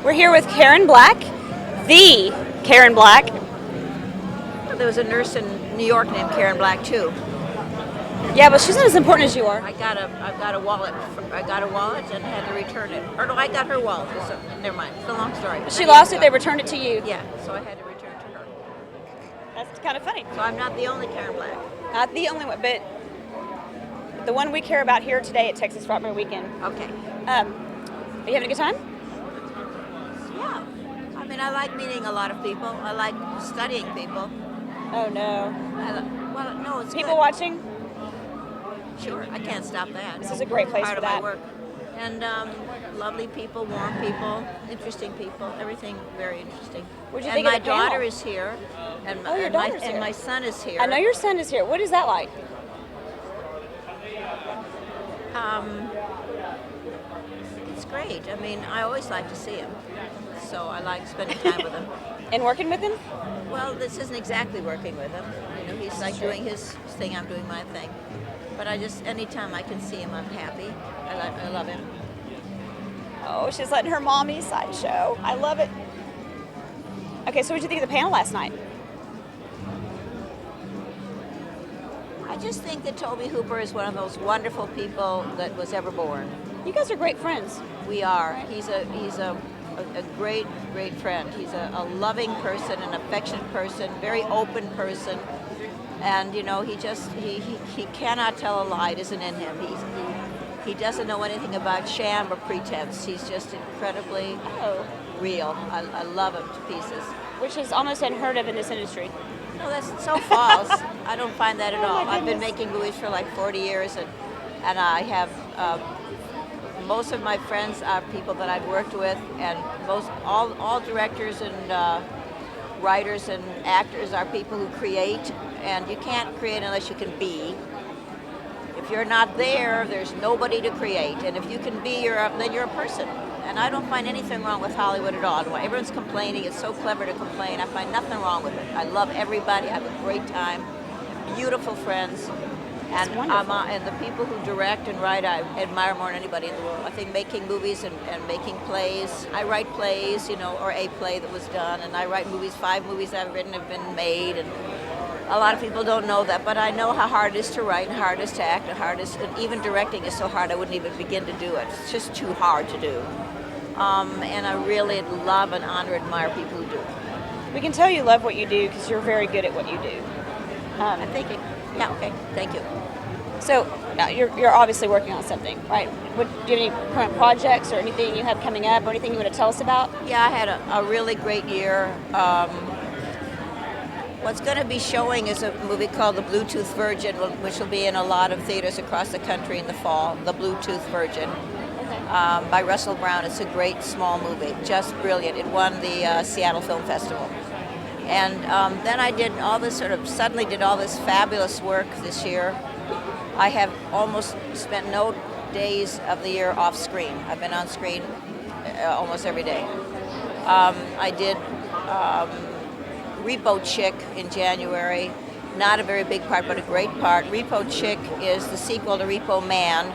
We're here with Karen Black, the Karen Black. There was a nurse in New York named Karen Black too. Yeah, but she's not as important as you are. I got a wallet. I got a wallet and had to return it. Or no, I got her wallet. So, never mind. It's a long story. She lost it. They returned it to you. Yeah, so I had to return to her. That's kind of funny. So I'm not the only Karen Black. Not the only one, but the one we care about here today at Texas Frightmare Weekend. Okay. Are you having a good time? Yeah. I mean, I like meeting a lot of people. I like studying people. Oh no. Well, no, it's People good. watching? Sure, I can't stop that. This is a great place Part for of that. my work. And lovely people, warm people, interesting people, everything very interesting. What'd you and think of my the panel? daughter is here, and, Oh, your and, my, daughter's here. and my son is here. I know your son is here. What is that like? It's great. I mean, I always like to see him, so I like spending time with him. And working with him? Well, this isn't exactly working with him. You know, he's like doing his thing, I'm doing my thing. But anytime I can see him, I'm happy. I love him. Oh, she's letting her mommy side show. I love it. Okay, so what did you think of the panel last night? I just think that Toby Hooper is one of those wonderful people that was ever born. You guys are great friends. We are. He's a great friend. He's a loving person, an affectionate person, very open person, and you know he cannot tell a lie. It isn't in him. He doesn't know anything about sham or pretense. He's just incredibly real. I love him to pieces. Which is almost unheard of in this industry. No, that's so false. I don't find that at Oh, all. my I've been goodness. making movies for like 40 years, and I have most of my friends are people that I've worked with, and all directors and writers and actors are people who create, and you can't create unless you can be. If you're not there, there's nobody to create, and if you can be, then you're a person. And I don't find anything wrong with Hollywood at all. When everyone's complaining, it's so clever to complain. I find nothing wrong with it. I love everybody. I have a great time. Beautiful friends. And and the people who direct and write, I admire more than anybody in the world. I think making movies and making plays. I write plays, you know, or a play that was done, and I write movies. 5 movies I've written have been made, and a lot of people don't know that, but I know how hard it is to write and hard it is to act and even directing is so hard I wouldn't even begin to do it. It's just too hard to do. And I really love and honor and admire people who do it. We can tell you love what you do because you're very good at what you do. I think yeah, okay, thank you. So you're obviously working on something, right? Do you have any current projects or anything you have coming up or anything you want to tell us about? Yeah, I had a really great year. What's going to be showing is a movie called The Bluetooth Virgin, which will be in a lot of theaters across the country in the fall. The Bluetooth Virgin. By Russell Brown. It's a great small movie, just brilliant. It won the Seattle Film Festival. And then I did all this fabulous work this year. I have almost spent no days of the year off screen. I've been on screen almost every day. I did Repo Chick in January. Not a very big part, but a great part. Repo Chick is the sequel to Repo Man.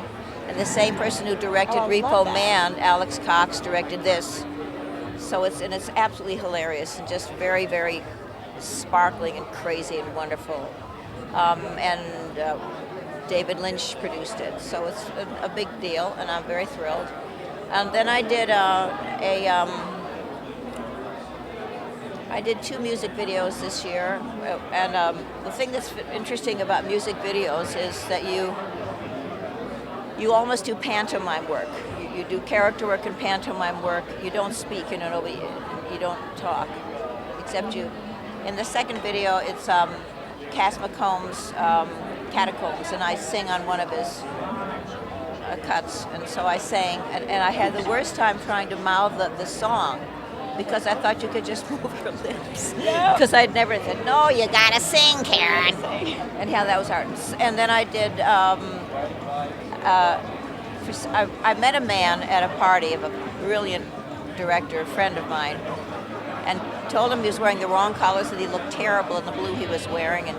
And the same person who directed Repo Man, Alex Cox, directed this. So it's absolutely hilarious and just very, very sparkling and crazy and wonderful. And David Lynch produced it, so it's a big deal, and I'm very thrilled. And then I did I did 2 music videos this year, and the thing that's interesting about music videos is that you almost do pantomime work. You do character work and pantomime work. You don't speak, you don't talk, except you. In the second video, it's Cass McComb's Catacombs, and I sing on one of his cuts. And so I sang, and I had the worst time trying to mouth the song because I thought you could just move your lips. Because I'd never said, no, you gotta sing, Karen. And yeah, that was hard. And then I did. I met a man at a party of a brilliant director, a friend of mine, and told him he was wearing the wrong colors and he looked terrible in the blue he was wearing, and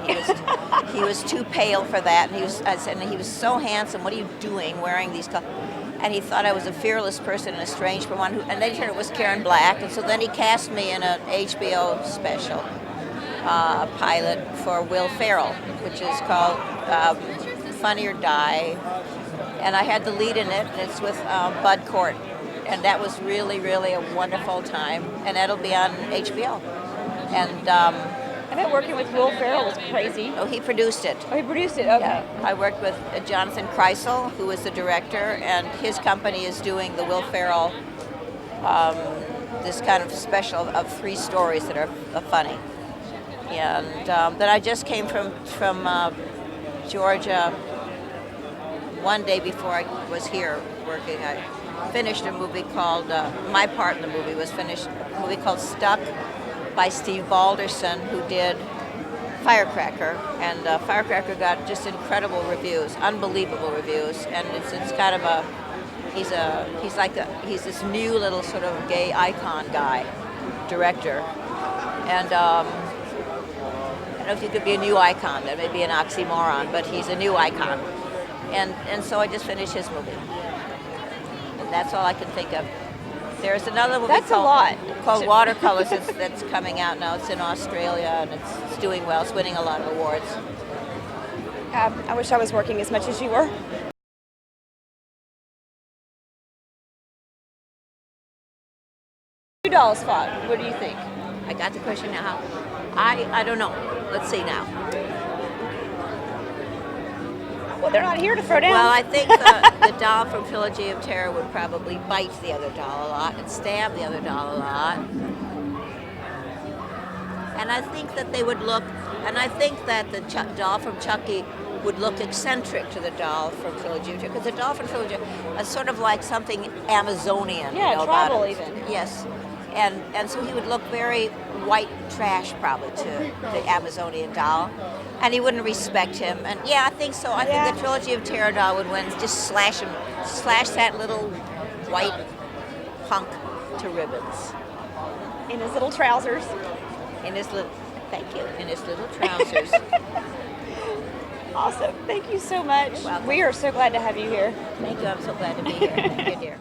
he was too pale for that. And I said, he was so handsome. What are you doing wearing these colors? and he thought I was a fearless person and a strange one. And then it was Karen Black, and so then he cast me in an HBO special pilot for Will Ferrell, which is called Funny or Die, and I had the lead in it. And it's with Bud Cort, and that was really, really a wonderful time. And that'll be on HBO. And I bet working with Will Ferrell was crazy. oh, he produced it. Oh, he produced it. Okay. Yeah, I worked with Jonathan Kreisel, who is the director, and his company is doing the Will Ferrell, this kind of special of 3 stories that are funny. And then I just came from Georgia one day before I was here working. I finished a movie called, my part in the movie was finished, a movie called Stuck by Steve Balderson, who did Firecracker. And Firecracker got just incredible reviews, unbelievable reviews. And it's kind of a, he's this new little sort of gay icon guy, director. And I don't know if you could be a new icon, that may be an oxymoron, but he's a new icon. And so I just finished his movie. And that's all I can think of. There's another movie called Watercolors that's coming out now. It's in Australia, and it's doing well. It's winning a lot of awards. I wish I was working as much as you were. $2 spot. What do you think? I got the question now. I don't know. Let's see now. Well, they're not here to throw down. Well, I think the doll from Trilogy of Terror would probably bite the other doll a lot and stab the other doll a lot. And I think that they would look, and I think that the doll from Chucky would look eccentric to the doll from Trilogy of Terror, because the doll from Trilogy is sort of like something Amazonian. Yeah, you know, tribal about it. even. Yes. And so he would look very white trash probably to the Amazonian doll. And he wouldn't respect him. And yeah, I think so. I think the Trilogy of Terror doll would win. Just slash that little white punk to ribbons. In his little trousers. In his little trousers. Awesome. Thank you so much. You're welcome. We are so glad to have you here. Thank you. I'm so glad to be here. Thank you, dear.